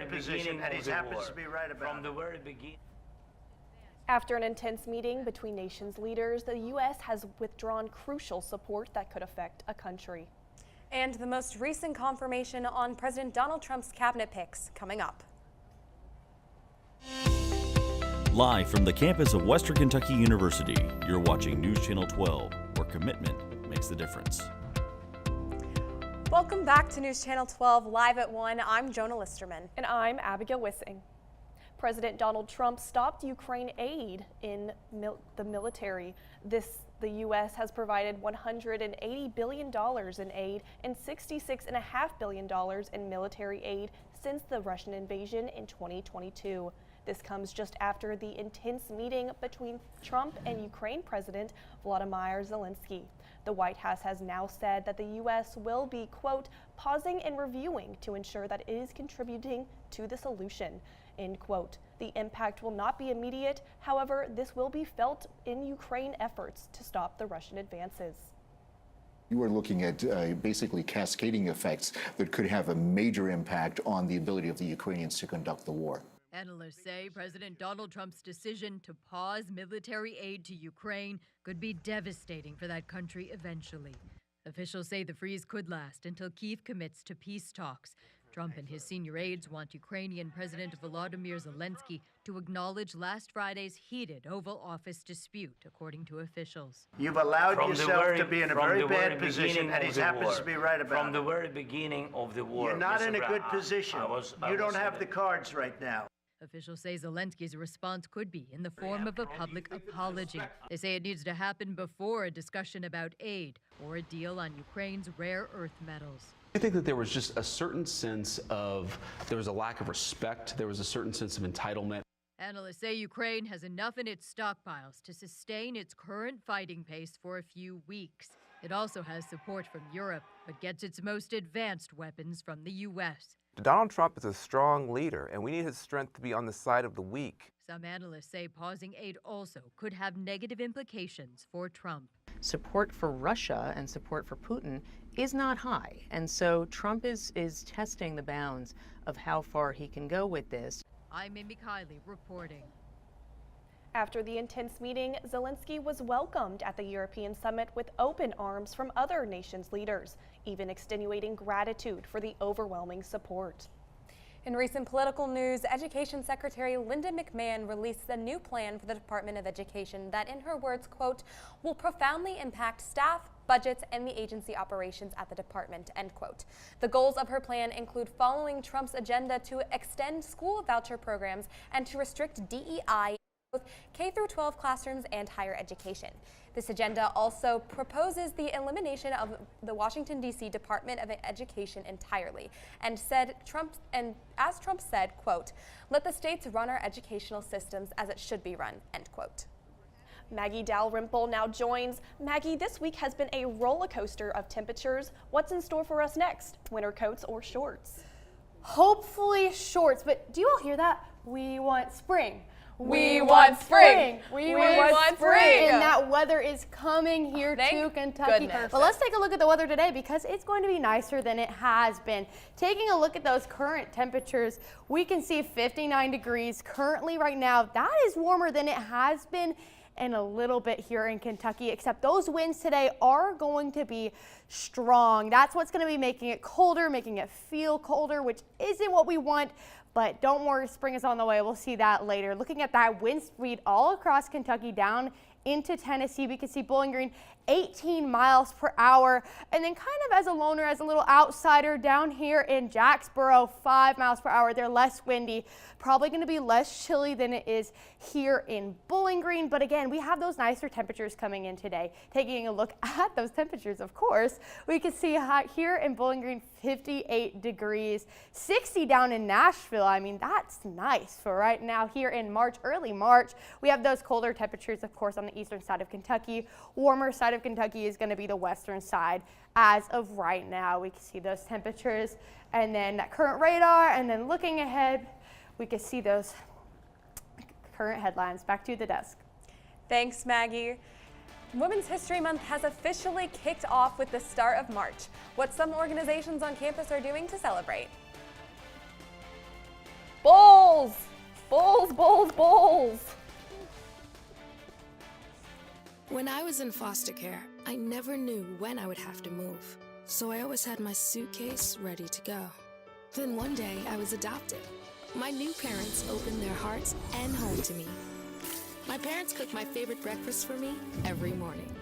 bad position, and he happens to be right about it. From the very beginning. After an intense meeting between nations leaders, the U.S. has withdrawn crucial support that could affect a country. And the most recent confirmation on President Donald Trump's cabinet picks coming up. Live from the campus of Western Kentucky University, you're watching News Channel 12, where commitment makes the difference. Welcome back to News Channel 12 Live at 1. I'm Jonah Listerman. And I'm Abigail Wissing. President Donald Trump stopped Ukraine aid in the military. The U.S. has provided $180 billion in aid and $66.5 billion in military aid since the Russian invasion in 2022. This comes just after the intense meeting between Trump and Ukraine President Volodymyr Zelensky. The White House has now said that the U.S. will be, quote, pausing and reviewing to ensure that it is contributing to the solution, end quote. The impact will not be immediate. However, this will be felt in Ukraine efforts to stop the Russian advances. You are looking at basically cascading effects that could have a major impact on the ability of the Ukrainians to conduct the war. Analysts say President Donald Trump's decision to pause military aid to Ukraine could be devastating for that country eventually. Officials say the freeze could last until Kyiv commits to peace talks. Trump and his senior aides want Ukrainian President Volodymyr Zelensky to acknowledge last Friday's heated Oval Office dispute, according to officials. You've allowed yourself to be in a very bad position, and he happens to be right about it. From the very beginning of the war. You're not in a good Brown, position. You don't have the cards right now. Officials say Zelensky's response could be in the form of a public apology. They say it needs to happen before a discussion about aid or a deal on Ukraine's rare earth metals. I think that there was just a certain sense of, there was a lack of respect, there was a certain sense of entitlement. Analysts say Ukraine has enough in its stockpiles to sustain its current fighting pace for a few weeks. It also has support from Europe, but gets its most advanced weapons from the U.S. Donald Trump is a strong leader, and we need his strength to be on the side of the weak. Some analysts say pausing aid also could have negative implications for Trump. Support for Russia and support for Putin is not high, and so Trump is testing the bounds of how far he can go with this. I'm Amy Kiley reporting. After the intense meeting, Zelensky was welcomed at the European summit with open arms from other nations' leaders, even extenuating gratitude for the overwhelming support. In recent political news, Education Secretary Linda McMahon released a new plan for the Department of Education that, in her words, quote, will profoundly impact staff, budgets, and the agency operations at the department, end quote. The goals of her plan include following Trump's agenda to extend school voucher programs and to restrict DEI both K-12 classrooms and higher education. This agenda also proposes the elimination of the Washington, D.C. Department of Education entirely, and as Trump said, quote, let the states run our educational systems as it should be run, end quote. Maggie Dalrymple now joins. Maggie, this week has been a roller coaster of temperatures. What's in store for us next? Winter coats or shorts? Hopefully shorts, but do you all hear that? We want spring. We want spring. We want spring. And that weather is coming here to Kentucky. But let's take a look at the weather today because it's going to be nicer than it has been. Taking a look at those current temperatures, we can see 59 degrees currently right now. That is warmer than it has been in a little bit here in Kentucky, except those winds today are going to be strong. That's what's going to be making it colder, making it feel colder, which isn't what we want. But don't worry, spring is on the way. We'll see that later. Looking at that wind speed all across Kentucky down into Tennessee, we can see Bowling Green 18 miles per hour. And then kind of as a loner, as a little outsider down here in Jacksboro, 5 miles per hour. They're less windy, probably going to be less chilly than it is here in Bowling Green. But again, we have those nicer temperatures coming in today. Taking a look at those temperatures, of course, we can see here in Bowling Green, 58 degrees, 60 down in Nashville. I mean, that's nice for right now here in March, early March. We have those colder temperatures, of course, on the eastern side of Kentucky. Warmer side of Kentucky is going to be the western side as of right now. We can see those temperatures and then that current radar, and then looking ahead, we can see those current headlines. Back to the desk. Thanks, Maggie. Women's History Month has officially kicked off with the start of March. What some organizations on campus are doing to celebrate. Bowls! Bowls, bowls, bowls! When I was in foster care, I never knew when I would have to move. So I always had my suitcase ready to go. Then one day, I was adopted. My new parents opened their hearts and home to me. My parents cook my favorite breakfast for me every morning.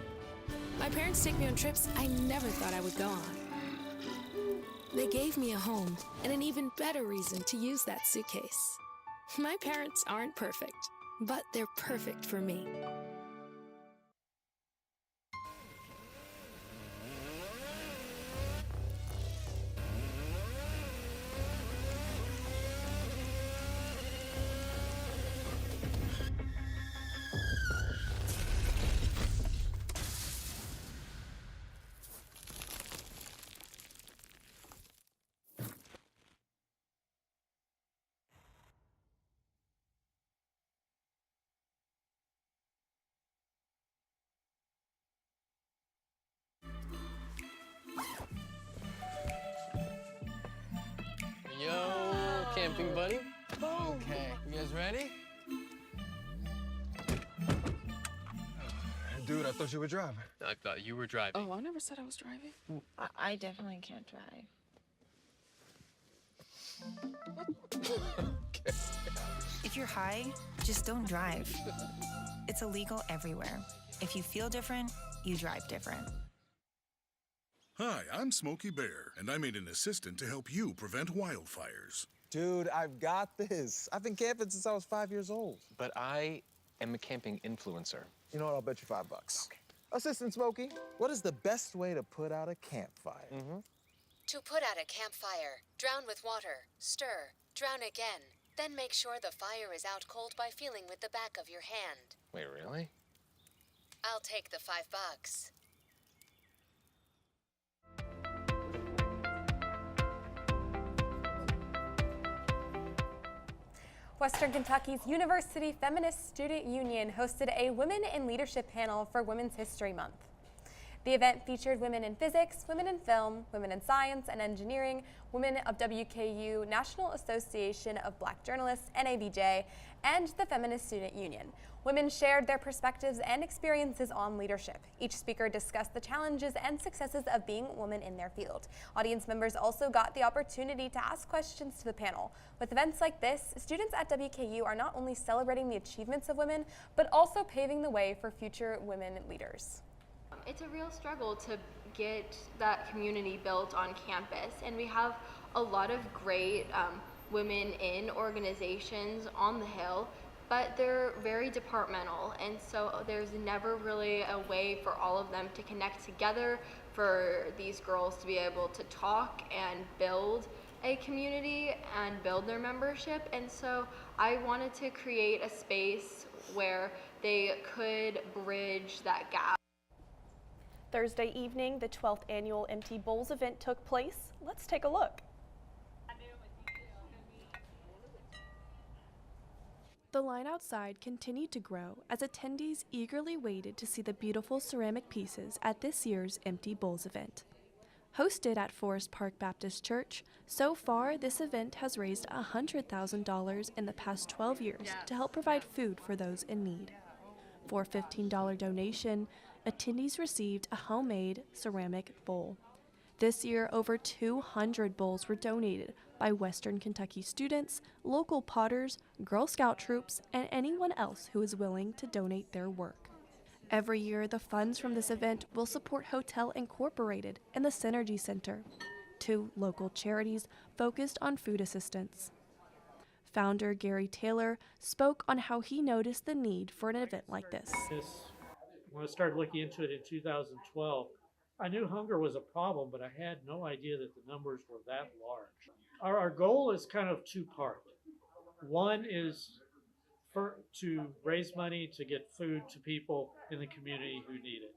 My parents take me on trips I never thought I would go on. They gave me a home and an even better reason to use that suitcase. My parents aren't perfect, but they're perfect for me. Yo, camping buddy. Okay, you guys ready? Dude, I thought you were driving. I thought you were driving. Oh, I never said I was driving. I definitely can't drive. Okay. If you're high, just don't drive. It's illegal everywhere. If you feel different, you drive different. Hi, I'm Smokey Bear, and I made an assistant to help you prevent wildfires. Dude, I've got this. I've been camping since I was 5 years old. But I am a camping influencer. You know what? I'll bet you $5. Okay. Assistant Smokey, what is the best way to put out a campfire? To put out a campfire, drown with water, stir, drown again. Then make sure the fire is out cold by feeling with the back of your hand. Wait, really? I'll take the $5. Western Kentucky's University Feminist Student Union hosted a Women in Leadership panel for Women's History Month. The event featured women in physics, women in film, women in science and engineering, women of WKU, National Association of Black Journalists, NABJ, and the Feminist Student Union. Women shared their perspectives and experiences on leadership. Each speaker discussed the challenges and successes of being a woman in their field. Audience members also got the opportunity to ask questions to the panel. With events like this, students at WKU are not only celebrating the achievements of women, but also paving the way for future women leaders. It's a real struggle to get that community built on campus, and we have a lot of great women in organizations on the Hill, but they're very departmental, and so there's never really a way for all of them to connect together, for these girls to be able to talk and build a community and build their membership. And so I wanted to create a space where they could bridge that gap. Thursday evening, the 12th annual Empty Bowls event took place. Let's take a look. The line outside continued to grow as attendees eagerly waited to see the beautiful ceramic pieces at this year's Empty Bowls event. Hosted at Forest Park Baptist Church, so far this event has raised $100,000 in the past 12 years to help provide food for those in need. For a $15 donation, attendees received a homemade ceramic bowl. This year, over 200 bowls were donated by Western Kentucky students, local potters, Girl Scout troops, and anyone else who is willing to donate their work. Every year, the funds from this event will support Hotel Incorporated and the Synergy Center, two local charities focused on food assistance. Founder Gary Taylor spoke on how he noticed the need for an event like this. When I started looking into it in 2012, I knew hunger was a problem, but I had no idea that the numbers were that large. Our goal is kind of two-part. One is to raise money to get food to people in the community who need it.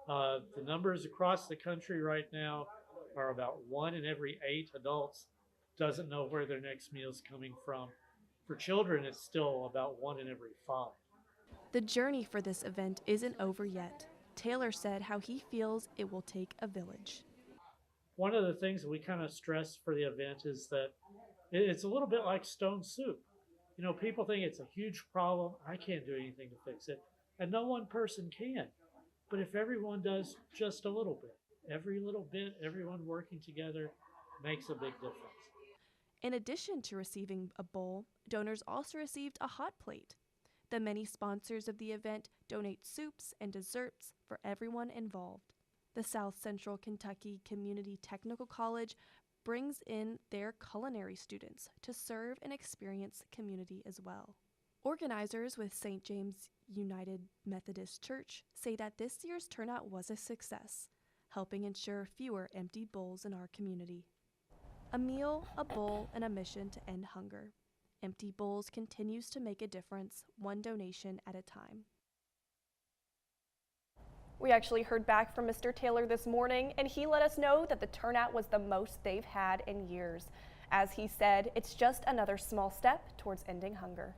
The numbers across the country right now are about 1 in every 8 adults doesn't know where their next meal is coming from. For children, it's still about 1 in every 5. The journey for this event isn't over yet. Taylor said how he feels it will take a village. One of the things that we kind of stress for the event is that It's a little bit like stone soup. You know, people think it's a huge problem. I can't do anything to fix it. And no one person can. But if everyone does just a little bit, every little bit, everyone working together makes a big difference. In addition to receiving a bowl, donors also received a hot plate. The many sponsors of the event donate soups and desserts for everyone involved. The South Central Kentucky Community Technical College brings in their culinary students to serve and experience community as well. Organizers with St. James United Methodist Church say that this year's turnout was a success, helping ensure fewer empty bowls in our community. A meal, a bowl, and a mission to end hunger. Empty Bowls continues to make a difference, one donation at a time. We actually heard back from Mr. Taylor this morning, and he let us know that the turnout was the most they've had in years. As he said, it's just another small step towards ending hunger.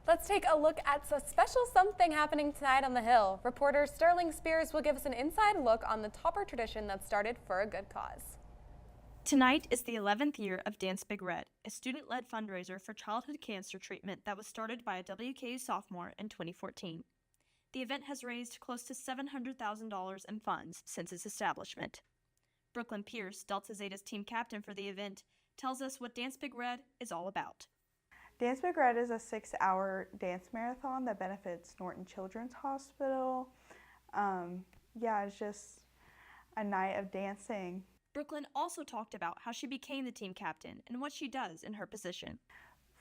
Let's take a look at a special something happening tonight on the Hill. Reporter Sterling Spears will give us an inside look on the Topper tradition that started for a good cause. Tonight is the 11th year of Dance Big Red, a student-led fundraiser for childhood cancer treatment that was started by a WKU sophomore in 2014. The event has raised close to $700,000 in funds since its establishment. Brooklyn Pierce, Delta Zeta's team captain for the event, tells us what Dance Big Red is all about. Dance Big Red is a 6-hour dance marathon that benefits Norton Children's Hospital. It's just a night of dancing. Brooklyn also talked about how she became the team captain and what she does in her position.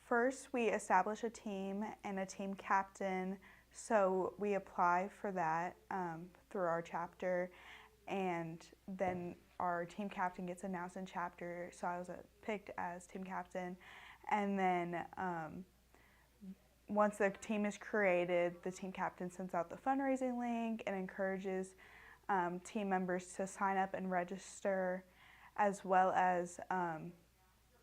First, we establish a team and a team captain, so we apply for that through our chapter, and then our team captain gets announced in chapter, so I was picked as team captain. And then once the team is created, the team captain sends out the fundraising link and encourages team members to sign up and register, as well as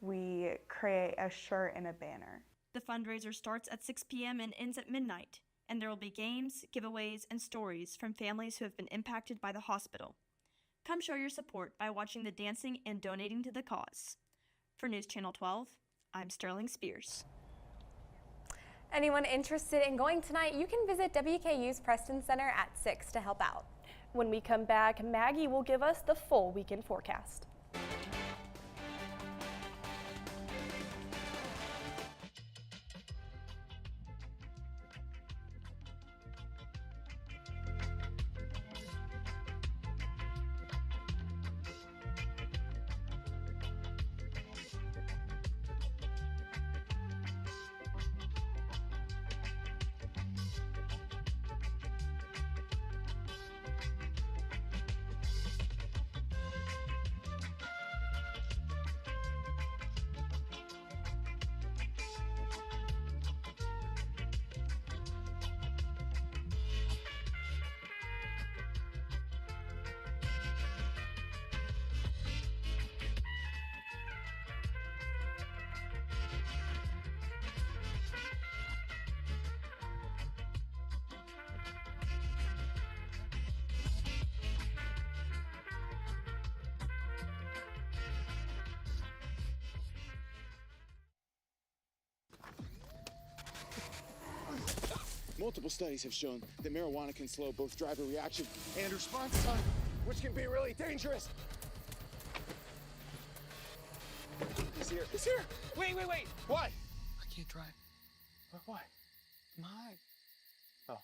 we create a shirt and a banner. The fundraiser starts at 6 p.m. and ends at midnight, and there will be games, giveaways, and stories from families who have been impacted by the hospital. Come show your support by watching the dancing and donating to the cause. For News Channel 12, I'm Sterling Spears. Anyone interested in going tonight, you can visit WKU's Preston Center at 6 to help out. When we come back, Maggie will give us the full weekend forecast. Multiple studies have shown that marijuana can slow both driver reaction and response time, which can be really dangerous. He's here. He's here. Wait. What? I can't drive. Why? I'm high. Oh.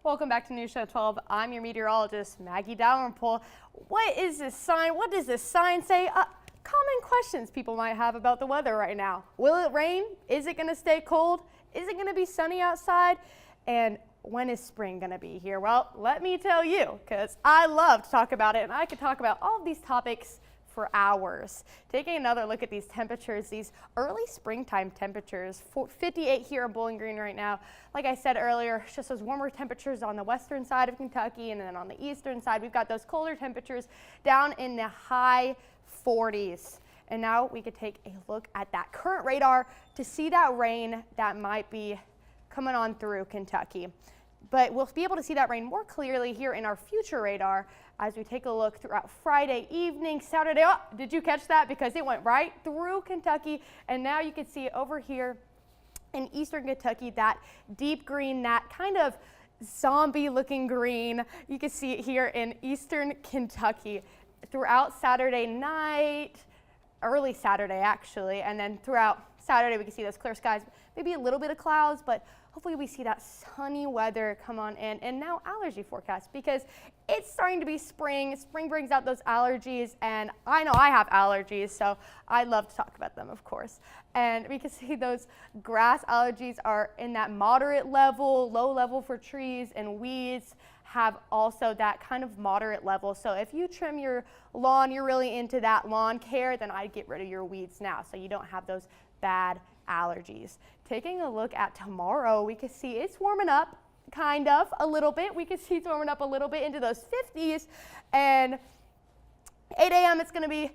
Welcome back to News Channel 12. I'm your meteorologist, Maggie Dalrymple. What is this sign? What does this sign say? Common questions people might have about the weather right now. Will it rain? Is it going to stay cold? Is it going to be sunny outside? And when is spring going to be here? Well, let me tell you, because I love to talk about it, and I could talk about all of these topics for hours. Taking another look at these temperatures, these early springtime temperatures, 58 here in Bowling Green right now. Like I said earlier, it's just those warmer temperatures on the western side of Kentucky, and then on the eastern side, we've got those colder temperatures down in the high 40s. And now we could take a look at that current radar to see that rain that might be coming on through Kentucky. But we'll be able to see that rain more clearly here in our future radar as we take a look throughout Friday evening, Saturday. Oh, did you catch that? Because it went right through Kentucky, and now you can see it over here in eastern Kentucky, that deep green, that kind of zombie looking green. You can see it here in eastern Kentucky throughout Saturday night, early Saturday actually, and then throughout Saturday we can see those clear skies, maybe a little bit of clouds, but hopefully we see that sunny weather come on in. And now allergy forecast, because it's starting to be spring. Spring brings out those allergies, and I know I have allergies, so I love to talk about them, of course. And we can see those grass allergies are in that moderate level, low level for trees, and weeds have also that kind of moderate level. So if you trim your lawn, you're really into that lawn care, then I'd get rid of your weeds now so you don't have those bad allergies. Taking a look at tomorrow, we can see it's warming up kind of a little bit. We can see it's warming up a little bit into those 50s, and 8 a.m. it's gonna be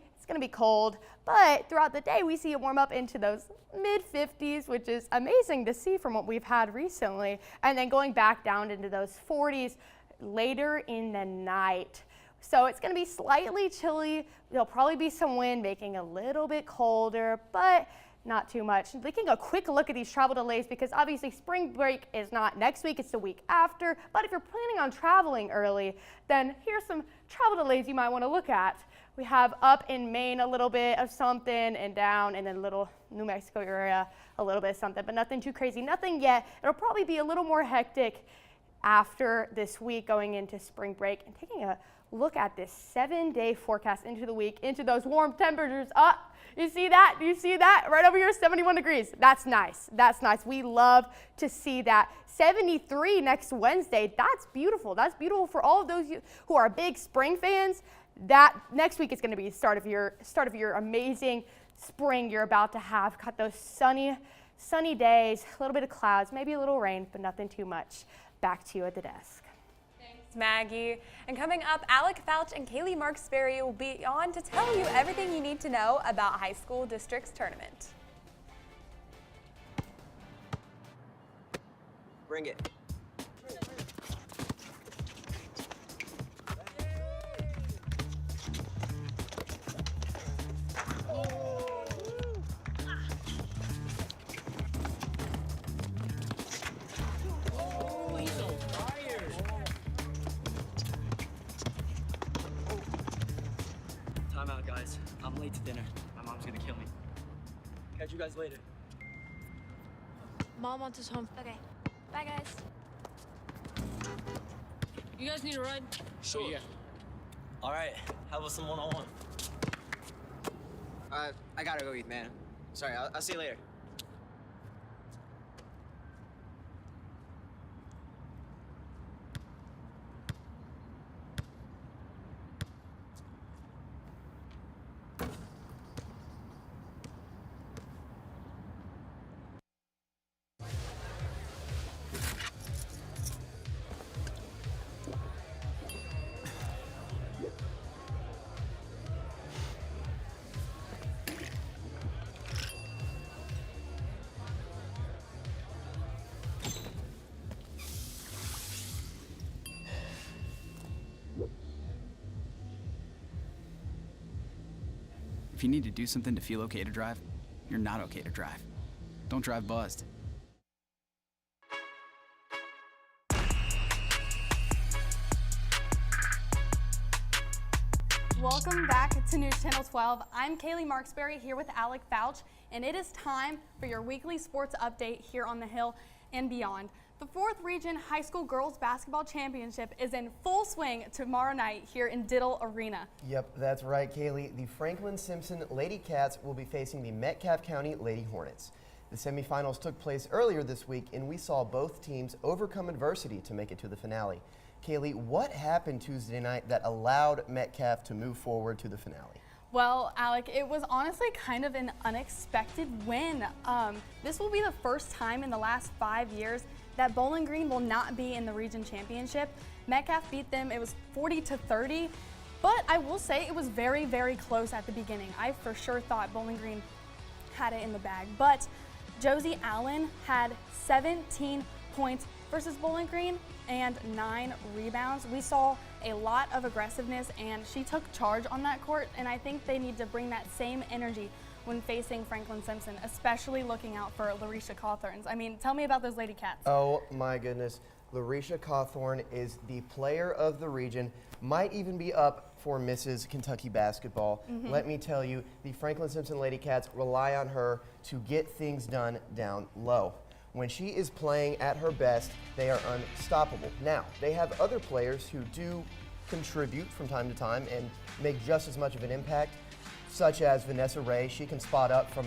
cold, but throughout the day we see it warm up into those mid 50s, which is amazing to see from what we've had recently, and then going back down into those 40s later in the night. So it's going to be slightly chilly. There'll probably be some wind making it a little bit colder, but not too much. Taking a quick look at these travel delays, because obviously spring break is not next week, it's the week after. But if you're planning on traveling early, then here's some travel delays you might want to look at. We have up in Maine a little bit of something, and down in the little New Mexico area a little bit of something, but nothing too crazy, nothing yet. It'll probably be a little more hectic after this week going into spring break. And taking a look at this 7-day forecast into the week, into those warm temperatures. You see that? You see that? Right over here, 71 degrees. That's nice. That's nice. We love to see that. 73 next Wednesday. That's beautiful. That's beautiful for all of those who are big spring fans. That next week is going to be the start of your amazing spring you're about to have. Got those sunny days, a little bit of clouds, maybe a little rain, but nothing too much. Back to you at the desk. Thanks, Maggie. And coming up, Alec Fouch and Kaylee Marksberry will be on to tell you everything you need to know about high school districts tournament. Bring it. Time out, guys. I'm late to dinner. My mom's gonna kill me. Catch you guys later. Mom wants us home. Okay. Bye, guys. You guys need a ride? Sure. Yeah. All right. How about some one-on-one? I gotta go eat, man. Sorry, I'll see you later. If you need to do something to feel okay to drive, you're not okay to drive. Don't drive buzzed. Welcome back to News Channel 12. I'm Kaylee Marksberry here with Alec Fouch, and it is time for your weekly sports update here on the Hill and beyond. The 4th Region High School Girls Basketball Championship is in full swing tomorrow night here in Diddle Arena. Yep, that's right, Kaylee. The Franklin Simpson Lady Cats will be facing the Metcalfe County Lady Hornets. The semifinals took place earlier this week, and we saw both teams overcome adversity to make it to the finale. Kaylee, what happened Tuesday night that allowed Metcalfe to move forward to the finale? Well, Alec, it was honestly kind of an unexpected win. This will be the first time in the last 5 years that Bowling Green will not be in the region championship. Metcalfe beat them, it was 40-30, but I will say it was very, very close at the beginning. I for sure thought Bowling Green had it in the bag, but Josie Allen had 17 points versus Bowling Green and 9 rebounds. We saw a lot of aggressiveness, and she took charge on that court, and I think they need to bring that same energy when facing Franklin Simpson, especially looking out for Larisha Cawthorns. I mean, tell me about those Lady Cats. Oh my goodness. Larisha Cawthorn is the player of the region, might even be up for Mrs. Kentucky basketball. Let me tell you, the Franklin Simpson Lady Cats rely on her to get things done down low. When she is playing at her best, they are unstoppable. Now, they have other players who do contribute from time to time and make just as much of an impact, such as Vanessa Ray. She can spot up from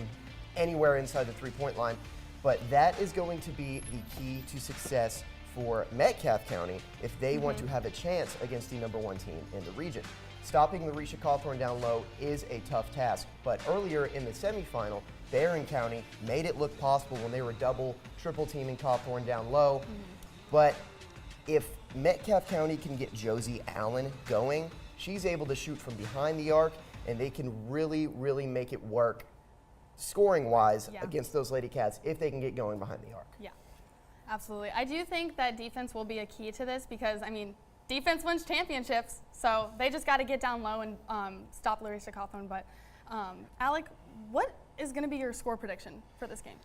anywhere inside the three-point line, but that is going to be the key to success for Metcalfe County if they want to have a chance against the #1 team in the region. Stopping Larisha Cawthorn down low is a tough task, but earlier in the semifinal, Barron County made it look possible when they were double, triple teaming Cawthorn down low. But if Metcalfe County can get Josie Allen going, she's able to shoot from behind the arc, and they can really, really make it work scoring-wise against those Lady Cats if they can get going behind the arc. Yeah, absolutely. I do think that defense will be a key to this because, I mean, defense wins championships, so they just got to get down low and stop Larisha Cawthorn. But, Alec, what is going to be your score prediction for this game?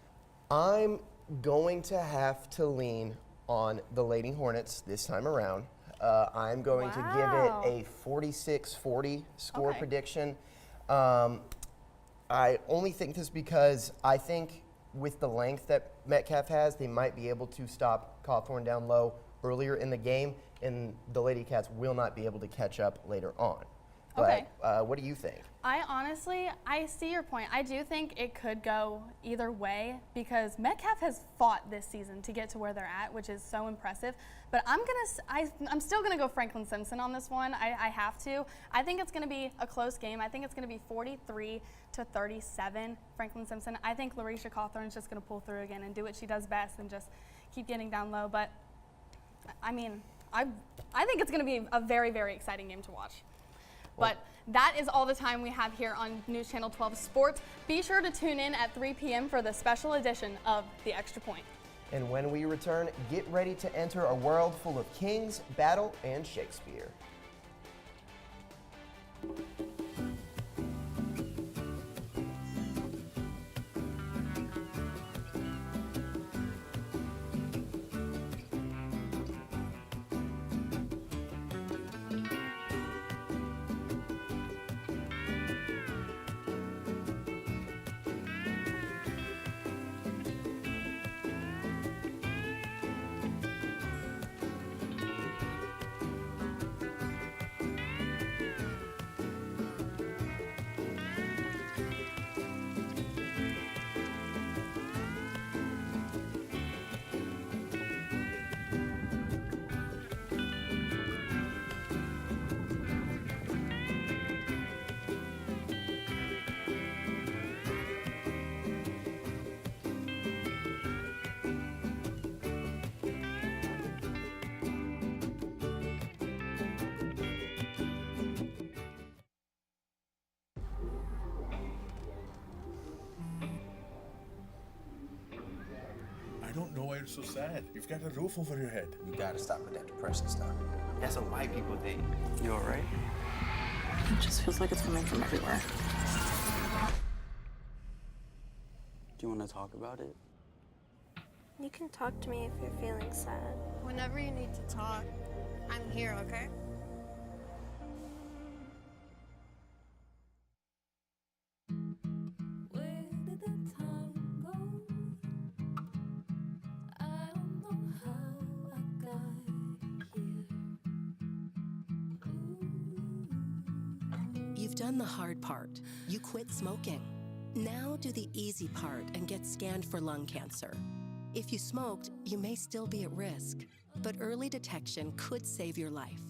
I'm going to have to lean on the Lady Hornets this time around. I'm going to give it a 46-40 score prediction. I only think this because I think with the length that Metcalfe has, they might be able to stop Cawthorn down low earlier in the game, and the Lady Cats will not be able to catch up later on. But what do you think? I see your point. I do think it could go either way because Metcalfe has fought this season to get to where they're at, which is so impressive. But I'm still gonna go Franklin Simpson on this one. I have to. I think it's gonna be a close game. I think it's gonna be 43-37, Franklin Simpson. I think Larisha Cawthorn's just gonna pull through again and do what she does best and just keep getting down low. But I mean, I think it's gonna be a very, very exciting game to watch. But that is all the time we have here on News Channel 12 Sports. Be sure to tune in at 3 p.m. for the special edition of The Extra Point. And when we return, get ready to enter a world full of kings, battle, and Shakespeare. I don't know why you're so sad. You've got a roof over your head. You gotta stop with that depression stuff. That's what white people think. You alright? It just feels like it's coming from everywhere. Do you want to talk about it? You can talk to me if you're feeling sad. Whenever you need to talk, I'm here, okay? Where did the time go? I don't know how. done the hard part. You quit smoking. Now do the easy part and get scanned for lung cancer. If you smoked, you may still be at risk, but early detection could save your life.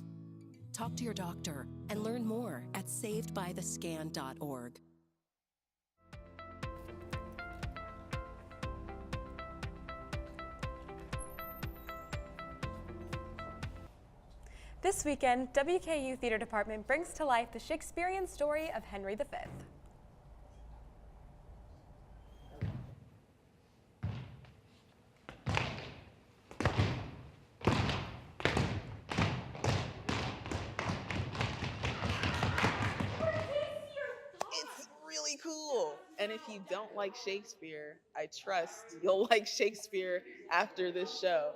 Talk to your doctor and learn more at savedbythescan.org. This weekend, WKU Theater Department brings to life the Shakespearean story of Henry V. It's really cool. And if you don't like Shakespeare, I trust you'll like Shakespeare after this show.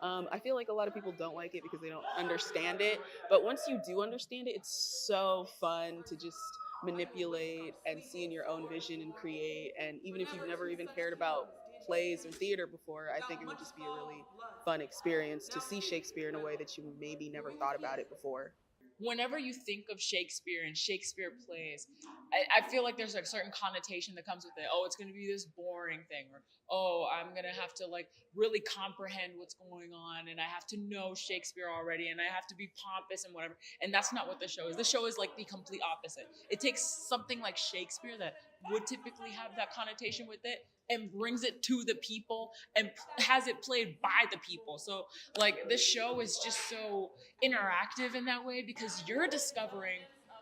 I feel like a lot of people don't like it because they don't understand it. But once you do understand it, it's so fun to just manipulate and see in your own vision and create. And even if you've never even cared about plays or theater before, I think it would just be a really fun experience to see Shakespeare in a way that you maybe never thought about it before. Whenever you think of Shakespeare and Shakespeare plays, I feel like there's a certain connotation that comes with it. Oh, it's going to be this boring thing, or oh, I'm going to have to like really comprehend what's going on, and I have to know Shakespeare already, and I have to be pompous and whatever. And that's not what the show is. The show is like the complete opposite. It takes something like Shakespeare that would typically have that connotation with it and brings it to the people and has it played by the people. So like this show is just so interactive in that way because you're discovering,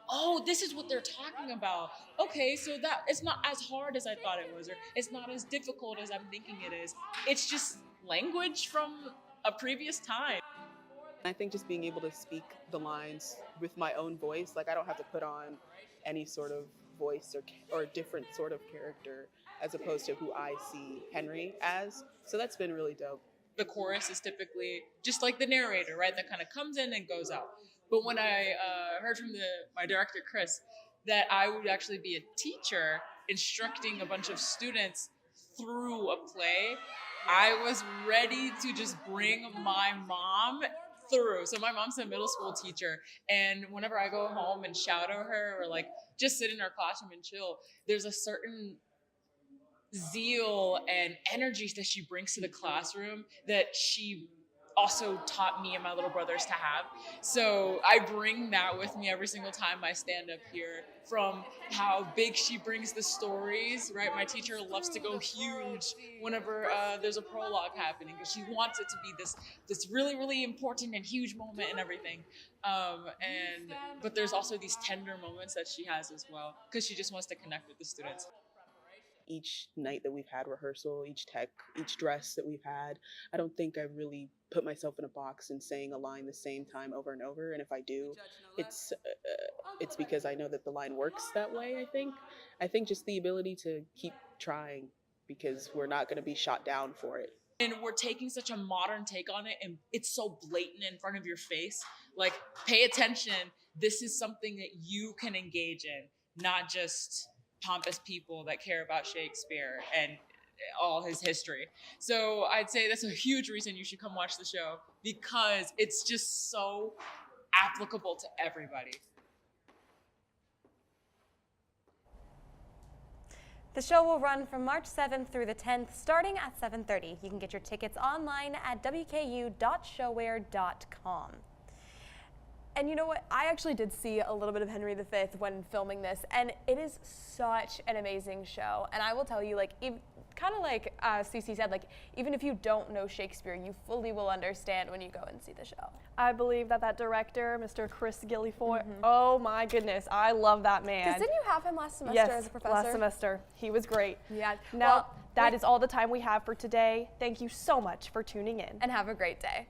oh, this is what they're talking about. Okay, so that it's not as hard as I thought it was, or it's not as difficult as I'm thinking it is. It's just language from a previous time. I think just being able to speak the lines with my own voice, like I don't have to put on any sort of voice or different sort of character as opposed to who I see Henry as. So that's been really dope. The chorus is typically just like the narrator, right? That kind of comes in and goes out. But when I heard from my director, Chris, that I would actually be a teacher instructing a bunch of students through a play, I was ready to just bring my mom through. So my mom's a middle school teacher, and whenever I go home and shout at her or like just sit in our classroom and chill, there's a certain zeal and energy that she brings to the classroom that she also taught me and my little brothers to have. So I bring that with me every single time I stand up here, from how big she brings the stories, right? My teacher loves to go huge whenever there's a prologue happening because she wants it to be this really, really important and huge moment and everything. But there's also these tender moments that she has as well because she just wants to connect with the students. Each night that we've had rehearsal, each dress that we've had, I don't think I really put myself in a box and saying a line the same time over and over. And if I do, it's because I know that the line works that way, I think just the ability to keep trying because we're not going to be shot down for it. And we're taking such a modern take on it, and it's so blatant in front of your face. Like, pay attention. This is something that you can engage in, not just pompous people that care about Shakespeare and all his history. So I'd say that's a huge reason you should come watch the show because it's just so applicable to everybody. The show will run from March 7th through the 10th, starting at 7:30. You can get your tickets online at wku.showware.com. And you know what? I actually did see a little bit of Henry V when filming this, and it is such an amazing show. And I will tell you, like, kind of like Cece said, like, even if you don't know Shakespeare, you fully will understand when you go and see the show. I believe that director, Mr. Chris Gillifoy, oh my goodness, I love that man. Because didn't you have him last semester as a professor? Last semester. He was great. Yeah. Now, that is all the time we have for today. Thank you so much for tuning in. And have a great day.